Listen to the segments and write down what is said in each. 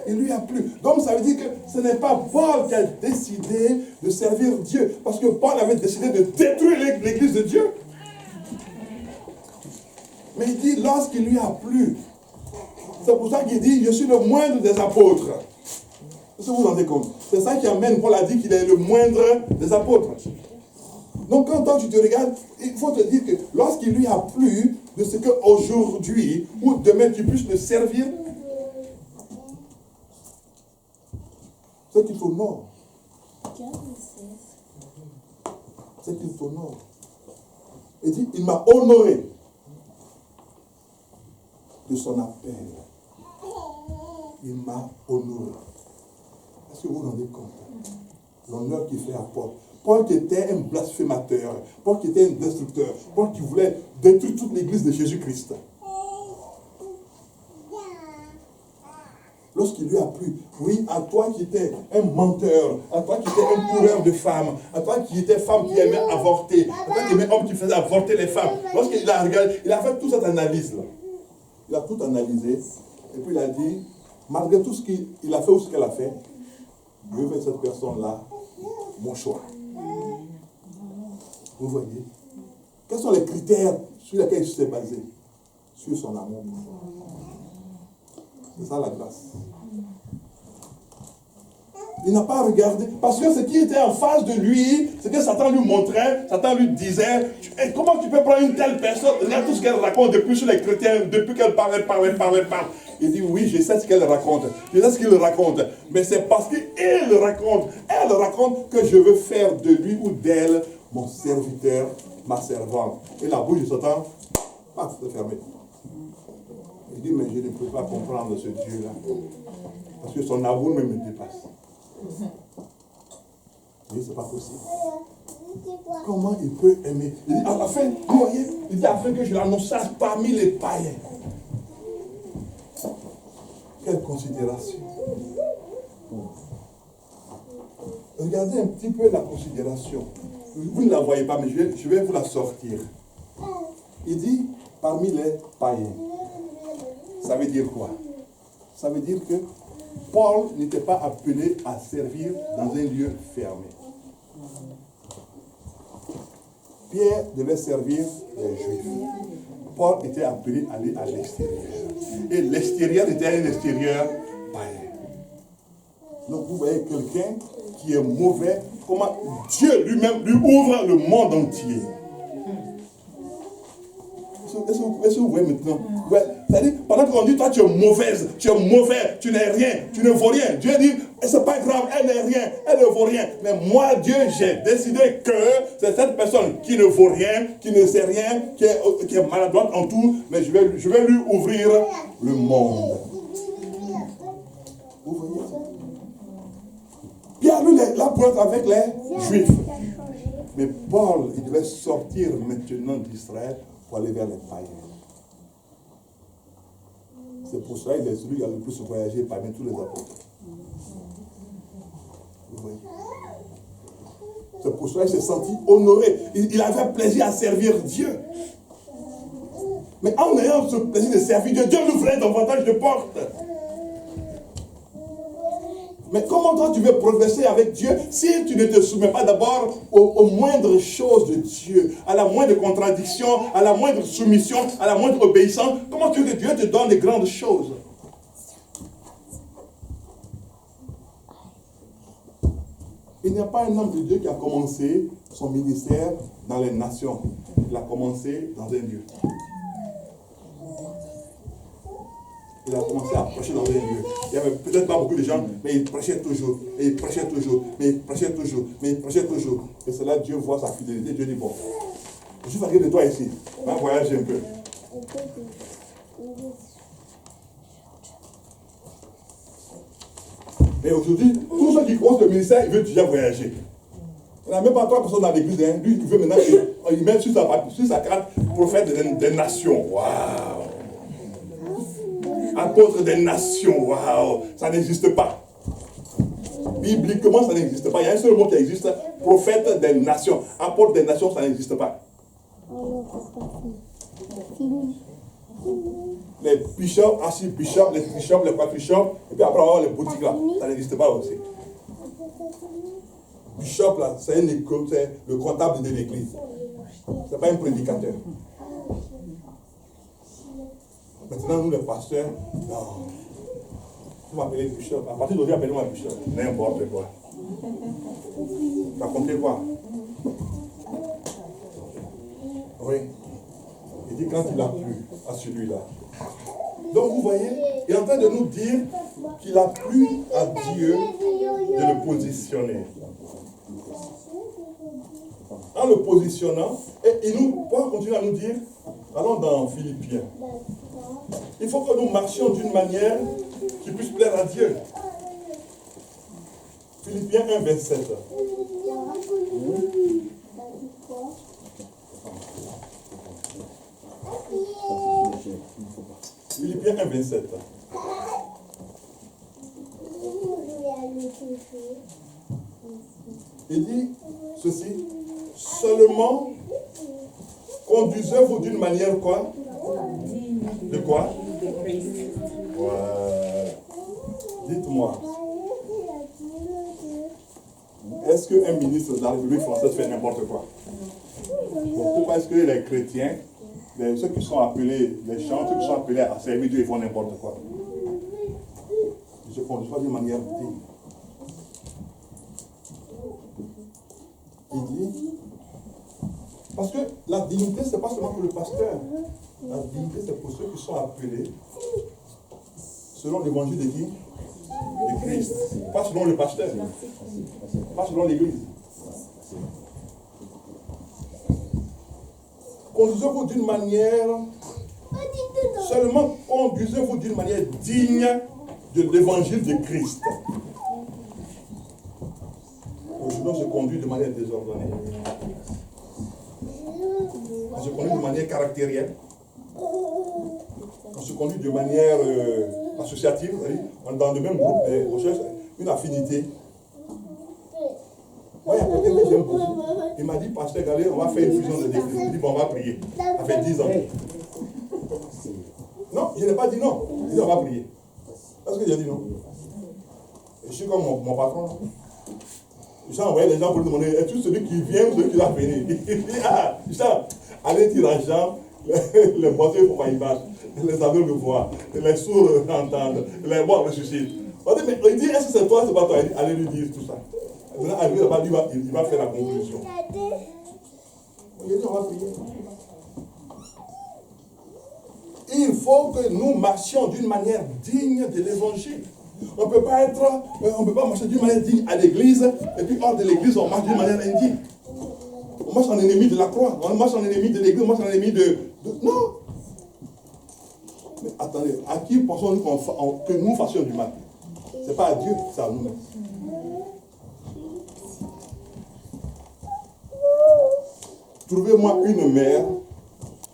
Il lui a plu. Donc ça veut dire que ce n'est pas Paul qui a décidé de servir Dieu. Parce que Paul avait décidé de détruire l'église de Dieu. Mais il dit, lorsqu'il lui a plu, c'est pour ça qu'il dit, je suis le moindre des apôtres. Est-ce que vous vous rendez compte? C'est ça qui amène Paul a dit qu'il est le moindre des apôtres. Donc quand tu te regardes, il faut te dire que lorsqu'il lui a plu de ce qu'aujourd'hui ou demain tu puisses le servir, c'est qu'il t'honore. C'est qu'il t'honore. Il dit, il m'a honoré de son appel. Il m'a honoré. Est-ce que vous vous rendez compte? L'honneur qu'il fait à Paul. Paul qui était un blasphémateur, Paul qui était un destructeur, Paul qui voulait détruire toute l'église de Jésus-Christ. Lorsqu'il lui a plu, oui, à toi qui étais un menteur, à toi qui étais un coureur de femmes, à toi qui étais femme qui aimait avorter, à toi qui aimait homme qui faisait avorter les femmes, lorsqu'il a regardé, il a fait toute cette analyse-là. Il a tout analysé, et puis il a dit, malgré tout ce qu'il a fait ou ce qu'elle a fait, Dieu fait cette personne-là mon choix. Vous voyez? Quels sont les critères sur lesquels il s'est basé? Sur son amour. C'est ça la grâce. Il n'a pas regardé, parce que ce qui était en face de lui, ce que Satan lui montrait, Satan lui disait, comment tu peux prendre une telle personne, regarde tout ce qu'elle raconte depuis sur les chrétiens, depuis qu'elle parle. Il dit, oui, je sais ce qu'elle raconte, je sais ce qu'il raconte, mais c'est parce qu'elle raconte que je veux faire de lui ou d'elle mon serviteur, ma servante. Et la bouche de Satan, paf, c'est fermé. Il dit, mais je ne peux pas comprendre ce Dieu-là, parce que son amour même me dépasse. Oui, c'est pas possible. Comment il peut aimer? Il dit, à la fin, vous voyez, il dit, afin que je l'annonçasse parmi les païens. Quelle considération. Regardez un petit peu la considération. Vous ne la voyez pas, mais je vais vous la sortir. Il dit, parmi les païens. Ça veut dire quoi? Ça veut dire que Paul n'était pas appelé à servir dans un lieu fermé. Pierre devait servir les Juifs. Paul était appelé à aller à l'extérieur. Et l'extérieur était un extérieur païen. Donc vous voyez quelqu'un qui est mauvais, comment Dieu lui-même lui ouvre le monde entier. Est-ce que vous voyez maintenant? Ouais. C'est-à-dire, pendant qu'on dit, toi tu es mauvaise, tu es mauvais, tu n'es rien, tu ne vaux rien. Dieu dit, c'est pas grave, elle n'est rien, elle ne vaut rien. Mais moi, Dieu, j'ai décidé que c'est cette personne qui ne vaut rien, qui ne sait rien, qui est maladroite en tout, mais je vais lui ouvrir le monde. Vous voyez? Pierre, lui, là pour être avec les Juifs. Mais Paul, il devait sortir maintenant d'Israël pour aller vers les païens. C'est pour ça qu'il est celui qui a le plus voyagé parmi tous les apôtres. Vous voyez? C'est pour ça qu'il s'est senti honoré. Il avait plaisir à servir Dieu. Mais en ayant ce plaisir de servir Dieu, Dieu nous ferait davantage de portes. Mais comment toi tu veux progresser avec Dieu si tu ne te soumets pas d'abord aux moindres choses de Dieu, à la moindre contradiction, à la moindre soumission, à la moindre obéissance? Comment tu veux que Dieu te donne les grandes choses? Il n'y a pas un homme de Dieu qui a commencé son ministère dans les nations. Il a commencé dans un lieu. Il a commencé à prêcher dans un lieu. Il n'y avait peut-être pas beaucoup de gens, mais il prêchait toujours. Et il prêchait toujours. Mais il prêchait toujours. Mais il prêchait toujours. Et c'est là que Dieu voit sa fidélité. Dieu dit, bon, je suis fatigué de toi ici. Va voyager un peu. Et aujourd'hui, tous ceux qui commencent le ministère, ils veulent déjà voyager. Il n'y a même pas 3 personnes dans l'église. Hein. Lui, il veut maintenant qu'il met sur sa carte prophète des nations. Waouh! Apôtre des nations, waouh, ça n'existe pas. Bibliquement, ça n'existe pas. Il y a un seul mot qui existe, prophète des nations. Apôtre des nations, ça n'existe pas. Les bishops, archibishops, les bishops, les quadrishops, et puis après on va avoir les boutiques là. Ça n'existe pas aussi. Bishop là, c'est le comptable de l'église. C'est pas un prédicateur. Maintenant, nous les pasteurs, non. Vous m'appelez bishop. À partir d'aujourd'hui, appelez-moi bishop. N'importe quoi. Tu as compris quoi? Oui. Il dit quand il a plu à celui-là. Donc vous voyez, il est en train de nous dire qu'il a plu à Dieu de le positionner. En le positionnant, et il nous continue à nous dire, allons dans Philippiens. Il faut que nous marchions d'une manière qui puisse plaire à Dieu. Philippiens 1, 27. Philippiens 1, 27. Il dit ceci, seulement conduisez-vous d'une manière quoi? De quoi? Dites-moi, est-ce qu'un ministre de la République française fait n'importe quoi? Bon, pourquoi est-ce que les chrétiens, ceux qui sont appelés, les gens, ceux qui sont appelés à servir Dieu, ils font n'importe quoi? Ils se conduisent pas d'une manière digne. Il dit, parce que la dignité, ce n'est pas seulement pour le pasteur. La dignité, c'est pour ceux qui sont appelés selon l'évangile de qui? De Christ. Pas selon le pasteur. Pas selon l'église. Conduisez-vous d'une manière, seulement conduisez-vous d'une manière digne de l'évangile de Christ. Aujourd'hui, on se conduit de manière désordonnée. On se conduit de manière caractérielle. On se conduit de manière associative. On est dans le même groupe, mais on cherche une affinité. Moi, il y a quelqu'un que j'aime beaucoup. Il m'a dit, pasteur Galé, on va faire une fusion de l'église. Il dit, bon, on va prier. Ça fait 10 ans. Non, je n'ai pas dit non. Il dit, on va prier. Parce que j'ai dit non. Je suis comme mon patron. Je suis envoyé les gens pour lui demander, es-tu celui qui vient ou celui qui va venir? Il dit, ah, allez dire à Jean, les boiteux, il ne faut pas y battre. Les aveugles voient, les sourds entendent, les morts ressuscitent. On dit, mais il dit, est-ce que c'est toi, c'est pas toi? Il dit, allez lui dire tout ça. Maintenant, arrivé là-bas, il va faire la conclusion. Il dit, on va prier. Il faut que nous marchions d'une manière digne de l'évangile. On ne peut pas marcher d'une manière digne à l'église, et puis hors de l'église, on marche d'une manière indigne. On marche en ennemi de la croix, on marche en ennemi de l'église, on marche en ennemi de... Non! Mais attendez, à qui pensons-nous que nous fassions du mal? Ce n'est pas à Dieu, c'est à nous-mêmes. Trouvez-moi une mère,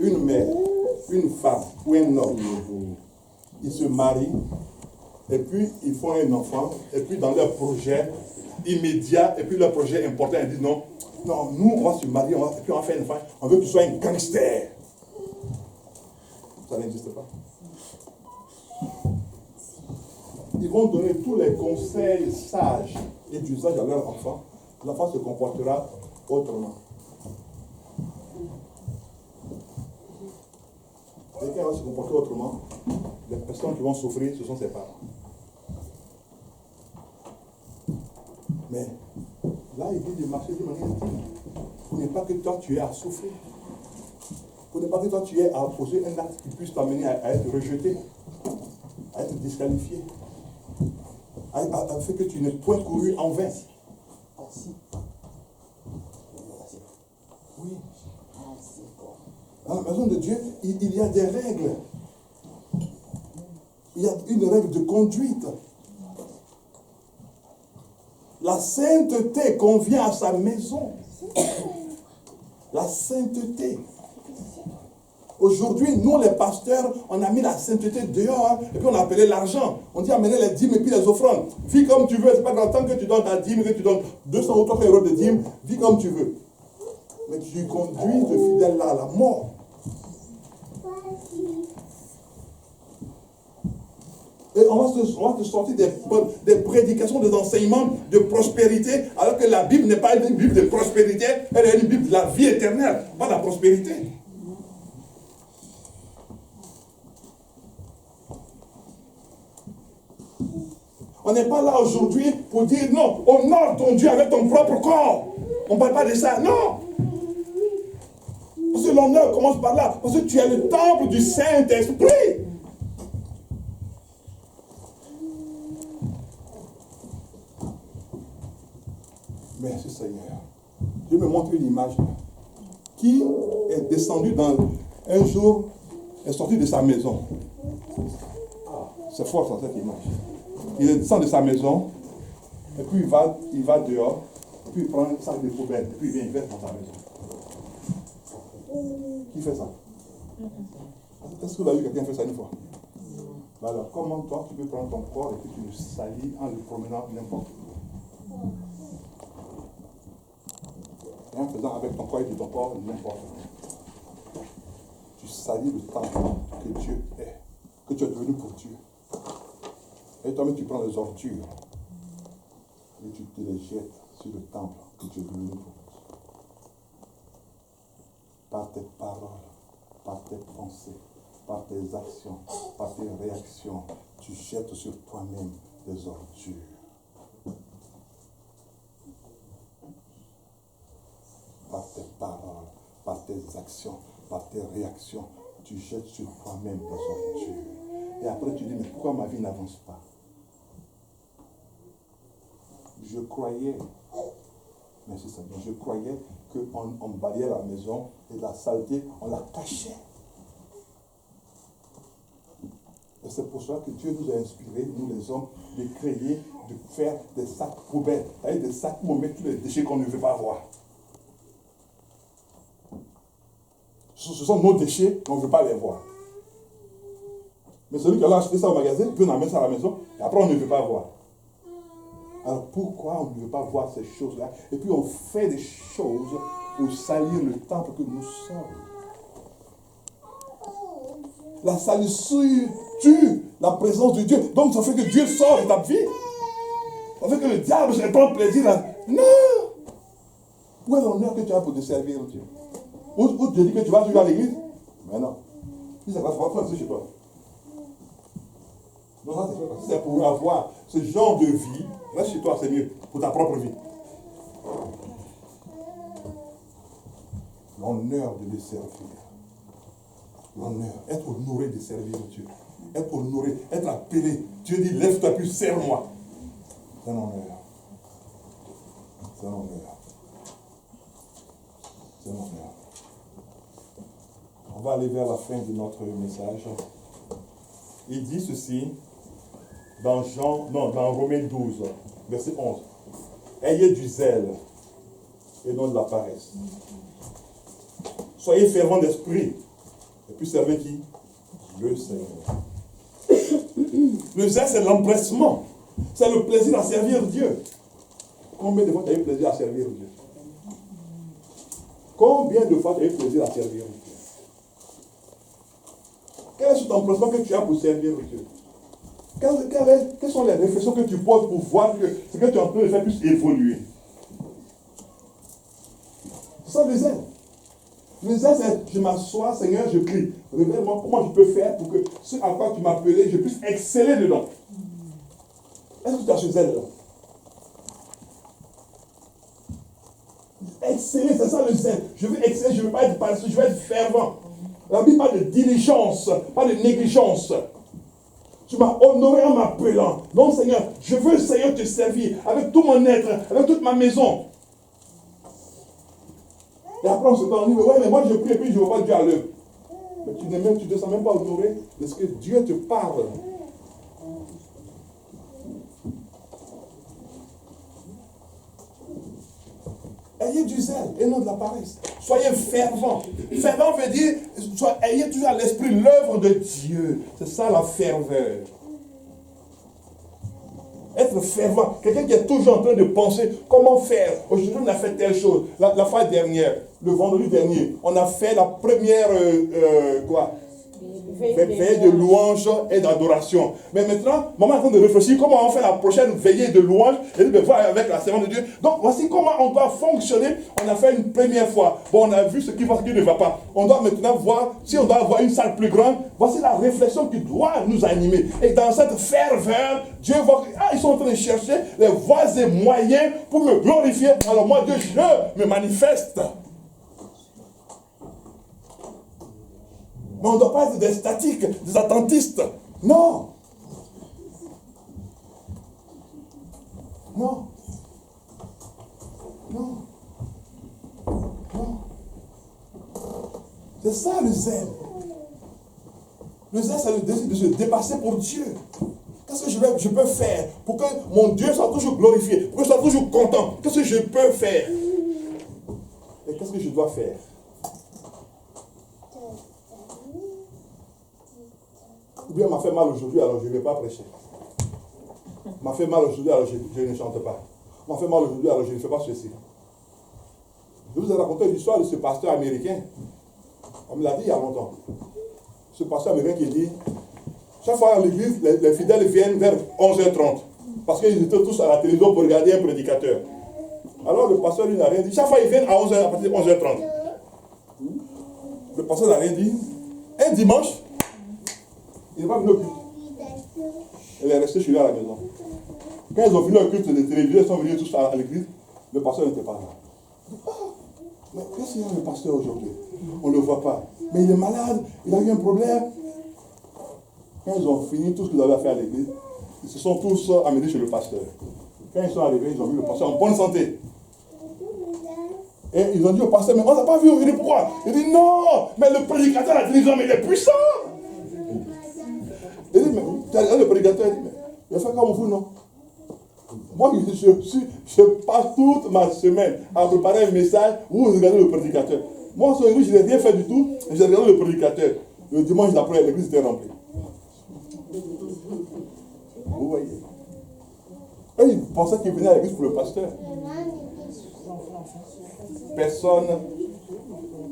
une femme ou un homme. Ils se marient, et puis ils font un enfant, et puis dans leur projet immédiat, et puis leur projet important, ils disent non, nous on va se marier, et puis on va faire un enfant, on veut que tu sois un gangster. Ça n'existe pas. Ils vont donner tous les conseils sages et d'usage à leur enfant. L'enfant se comportera autrement. Quelqu'un va se comporter autrement. Les personnes qui vont souffrir, ce sont ses parents. Mais là, il dit de marcher de manière digne. Pour ne pas que toi, tu aies à souffrir. Pour ne pas que toi, tu aies à poser un acte qui puisse t'amener à être rejeté, à être disqualifié, à faire que tu n'aies point couru en vain. Oui. Dans la maison de Dieu, il y a des règles. Il y a une règle de conduite. La sainteté convient à sa maison. La sainteté. Aujourd'hui, nous les pasteurs, on a mis la sainteté dehors, et puis on a appelé l'argent. On dit amenez les dîmes et puis les offrandes. Vis comme tu veux, c'est pas grave, tant que tu donnes ta dîme, que tu donnes 200 ou 300 euros de dîme, vis comme tu veux. Mais tu conduis le fidèle là à la mort. Et on va te sortir des prédications, des enseignements de prospérité, alors que la Bible n'est pas une Bible de prospérité, elle est une Bible de la vie éternelle, pas de la prospérité. On n'est pas là aujourd'hui pour dire non, honore ton Dieu avec ton propre corps. On ne parle pas de ça, non. Parce que l'honneur commence par là, parce que tu es le temple du Saint-Esprit. Merci Seigneur. Dieu me montre une image qui est descendu un jour, est sorti de sa maison. C'est fort dans cette image. Il descend de sa maison, et puis il va dehors, puis il prend un sac de poubelle, et puis il vient, il verse dans sa maison. Qui fait ça? Est-ce que vous avez vu quelqu'un faire ça une fois? Alors, comment toi, tu peux prendre ton corps et puis tu le salis en le promenant n'importe où? Et en faisant avec ton corps et ton corps n'importe où. Tu salis le temple que Dieu est, que tu es devenu pour Dieu. Et toi-même, tu prends les ordures et tu te les jettes sur le temple que tu es devenu pour Dieu. Par tes paroles, par tes pensées, par tes actions, par tes réactions, tu jettes sur toi-même des ordures. Par tes paroles, par tes actions, par tes réactions, tu jettes sur toi-même des ordures. Et après tu dis, mais pourquoi ma vie n'avance pas? Je croyais, merci Seigneur, je croyais qu'on balayait la maison et la saleté, on la cachait. Et c'est pour cela que Dieu nous a inspirés, nous les hommes, de créer, de faire des sacs poubelles, c'est-à-dire des sacs où on met tous les déchets qu'on ne veut pas voir. Ce sont nos déchets, on ne veut pas les voir. Mais celui qui a acheté ça au magasin, puis on amène ça à la maison, et après on ne veut pas voir. Alors pourquoi on ne veut pas voir ces choses-là? Et puis on fait des choses pour salir le temple que nous sommes. La salissure tue la présence de Dieu. Donc ça fait que Dieu sort de ta vie. Ça fait que le diable se prend plaisir à... Non! Où est l'honneur que tu as pour te servir Dieu? Où tu dis que tu vas toujours à l'église? Mais non. Si ça va se faire chez toi. Non, ça c'est pour avoir ce genre de vie. Reste chez toi, c'est mieux. Pour ta propre vie. L'honneur de le servir. L'honneur. Être honoré de servir Dieu. Être honoré. Être appelé. Dieu dit, lève-toi plus, serre-moi. C'est un honneur. C'est un honneur. C'est un honneur. On va aller vers la fin de notre message. Il dit ceci dans Romains 12, verset 11. Ayez du zèle et non de la paresse. Soyez fervents d'esprit. Et puis servez qui? Le Seigneur. Le zèle, c'est l'empressement. C'est le plaisir à servir Dieu. Combien de fois tu as eu plaisir à servir Dieu? Combien de fois tu as eu plaisir à servir Dieu? Quel est cet empressement que tu as pour servir Dieu? Quelles sont les réflexions que tu poses pour voir que ce que tu es en train de faire puisse évoluer? C'est ça le zèle. Le zèle, c'est je m'assois, Seigneur, je prie. Révèle-moi comment je peux faire pour que ce à quoi tu m'as appelé, je puisse exceller dedans. Est-ce que tu as ce zèle-là? Exceller, c'est ça le zèle. Je veux exceller, je ne veux pas être paresseux, je veux être fervent. La Bible parle de diligence, pas de négligence. Tu m'as honoré en m'appelant. Donc, Seigneur, je veux, Seigneur, te servir avec tout mon être, avec toute ma maison. Et après, on se dit, ouais, mais moi je prie et puis je ne vois pas Dieu à l'œuvre. Mais tu ne te sens même pas honoré de ce que Dieu te parle. Ayez du zèle et non de la paresse. Soyez fervents. Fervent veut dire, ayez toujours à l'esprit l'œuvre de Dieu. C'est ça la ferveur. Être fervent. Quelqu'un qui est toujours en train de penser comment faire. Aujourd'hui, on a fait telle chose. La fois dernière, le vendredi dernier, on a fait la première Veillée de louange et d'adoration. Mais maintenant, maman est en train de réfléchir comment on fait la prochaine veillée de louange et de voir avec la servante de Dieu. Donc voici comment on doit fonctionner. On a fait une première fois. Bon, on a vu ce qui va, ce qui ne va pas. On doit maintenant voir si on doit avoir une salle plus grande. Voici la réflexion qui doit nous animer. Et dans cette ferveur, Dieu voit qu'ils sont en train de chercher les voies et moyens pour me glorifier. Alors moi, Dieu, je me manifeste. Mais on ne doit pas être des statiques, des attentistes. Non. Non. Non. Non. C'est ça le zèle. Le zèle, c'est le désir de se dépasser pour Dieu. Qu'est-ce que je peux faire pour que mon Dieu soit toujours glorifié, pour que je sois toujours content? Qu'est-ce que je peux faire? Et qu'est-ce que je dois faire? Ou bien m'a fait mal aujourd'hui, alors je ne vais pas prêcher. M'a fait mal aujourd'hui, alors je ne chante pas. M'a fait mal aujourd'hui, alors je ne fais pas ceci. Je vous ai raconté l'histoire de ce pasteur américain. On me l'a dit il y a longtemps. Ce pasteur américain qui dit, chaque fois à l'église, les fidèles viennent vers 11h30. Parce qu'ils étaient tous à la télévision pour regarder un prédicateur. Alors le pasteur lui n'a rien dit. Chaque fois ils viennent à 11h, à partir de 11h30. Le pasteur n'a rien dit. Un dimanche, il n'est pas venu au culte. Il est resté chez lui à la maison. Quand ils ont fini le culte, les téléviseurs sont venus tous à l'église. Le pasteur n'était pas là. Ah, mais qu'est-ce qu'il y a le pasteur aujourd'hui? On ne le voit pas. Mais il est malade, il a eu un problème. Quand ils ont fini tout ce qu'ils avaient à faire à l'église, ils se sont tous amenés chez le pasteur. Quand ils sont arrivés, ils ont vu le pasteur en bonne santé. Et ils ont dit au pasteur, mais on n'a pas vu, il dit pourquoi? Il dit non, mais le prédicateur a dit, mais il est puissant. Il dit, mais le prédicateur a dit, mais il a fait comme vous, non? Moi, je passe toute ma semaine à préparer un message où vous regardez le prédicateur. Moi, aujourd'hui, je n'ai rien fait du tout, j'ai regardé le prédicateur. Le dimanche d'après, l'église était remplie. Vous voyez? Et ils pensaient qu'ils venaient à l'église pour le pasteur. Personne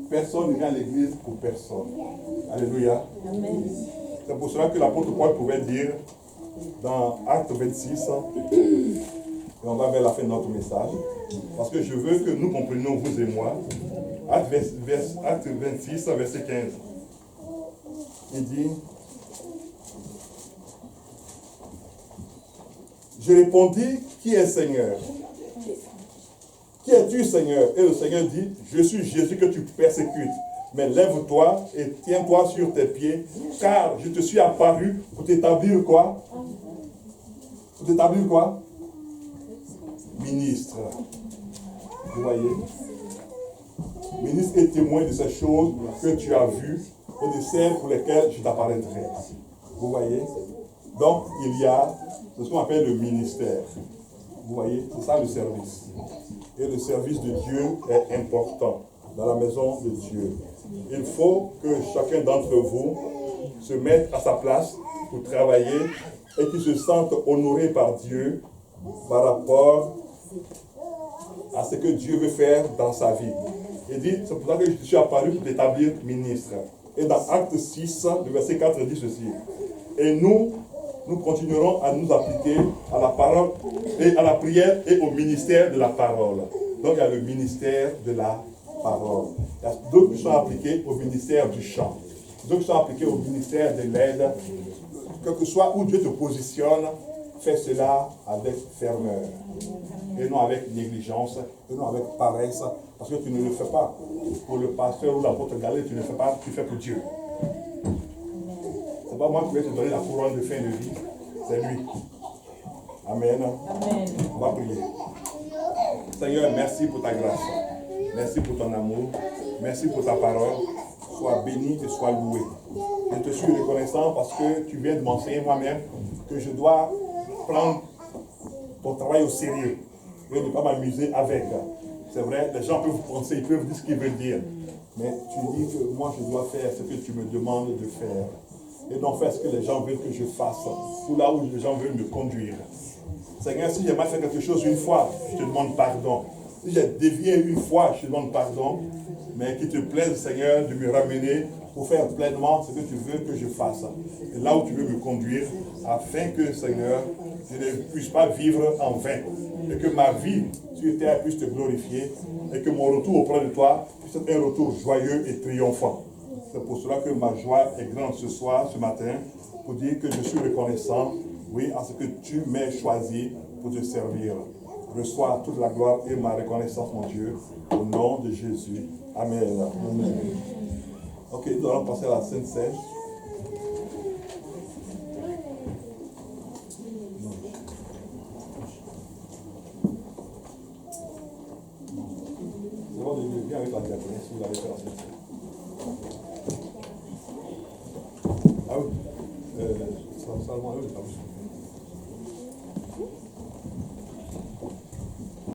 ne vient à l'église pour personne. Alléluia. Amen. C'est pour cela que l'apôtre Paul pouvait dire dans Acte 26, et on va vers la fin de notre message, parce que je veux que nous comprenions, vous et moi, Acte 26, verset 15. Il dit, je répondis, qui est Seigneur? Qui es-tu, Seigneur? Et le Seigneur dit, je suis Jésus que tu persécutes. Mais lève-toi et tiens-toi sur tes pieds, car je te suis apparu pour t'établir quoi? Pour t'établir quoi? Ministre. Vous voyez? Ministre et témoin de ces choses que tu as vues et de celles pour lesquelles je t'apparaîtrai. Vous voyez? Donc, il y a ce qu'on appelle le ministère. Vous voyez? C'est ça le service. Et le service de Dieu est important dans la maison de Dieu. Il faut que chacun d'entre vous se mette à sa place pour travailler et qu'il se sente honoré par Dieu par rapport à ce que Dieu veut faire dans sa vie. Il dit, c'est pour ça que je suis apparu pour t'établir ministre. Et dans Acte 6, le verset 4 dit ceci. Et nous continuerons à nous appliquer à la parole et à la prière et au ministère de la parole. Donc il y a le ministère de la parole. Il y a d'autres qui sont appliqués au ministère du chant. D'autres qui sont appliqués au ministère de l'aide. Quel que soit où Dieu te positionne, fais cela avec ferveur. Et non avec négligence, et non avec paresse. Parce que tu ne le fais pas pour le pasteur ou l'apôtre Galais, tu ne le fais pas, tu fais pour Dieu. C'est pas moi qui vais te donner la couronne de fin de vie, c'est lui. Amen. Amen. On va prier. Seigneur, merci pour ta grâce. Merci pour ton amour. Merci pour ta parole. Sois béni et sois loué. Je te suis reconnaissant parce que tu viens de m'enseigner moi-même que je dois prendre ton travail au sérieux et ne pas m'amuser avec. C'est vrai, les gens peuvent penser, ils peuvent dire ce qu'ils veulent dire. Mais tu dis que moi je dois faire ce que tu me demandes de faire. Et donc faire ce que les gens veulent que je fasse. Ou là où les gens veulent me conduire. Seigneur, si j'ai mal fait quelque chose une fois, je te demande pardon. Si j'ai dévié une fois, je te demande pardon, mais qu'il te plaise, Seigneur, de me ramener pour faire pleinement ce que tu veux que je fasse. Et là où tu veux me conduire, afin que, Seigneur, je ne puisse pas vivre en vain. Et que ma vie sur terre puisse te glorifier. Et que mon retour auprès de toi puisse être un retour joyeux et triomphant. C'est pour cela que ma joie est grande ce soir, ce matin, pour dire que je suis reconnaissant, oui, à ce que tu m'aies choisi pour te servir. Reçois toute la gloire et ma reconnaissance, mon Dieu, au nom de Jésus. Amen. Amen. Ok, nous allons passer à la Sainte Seine. C'est bon, viens avec la diaconesse si vous l'avez fait la Sainte Seine. Ah oui, seulement eux, les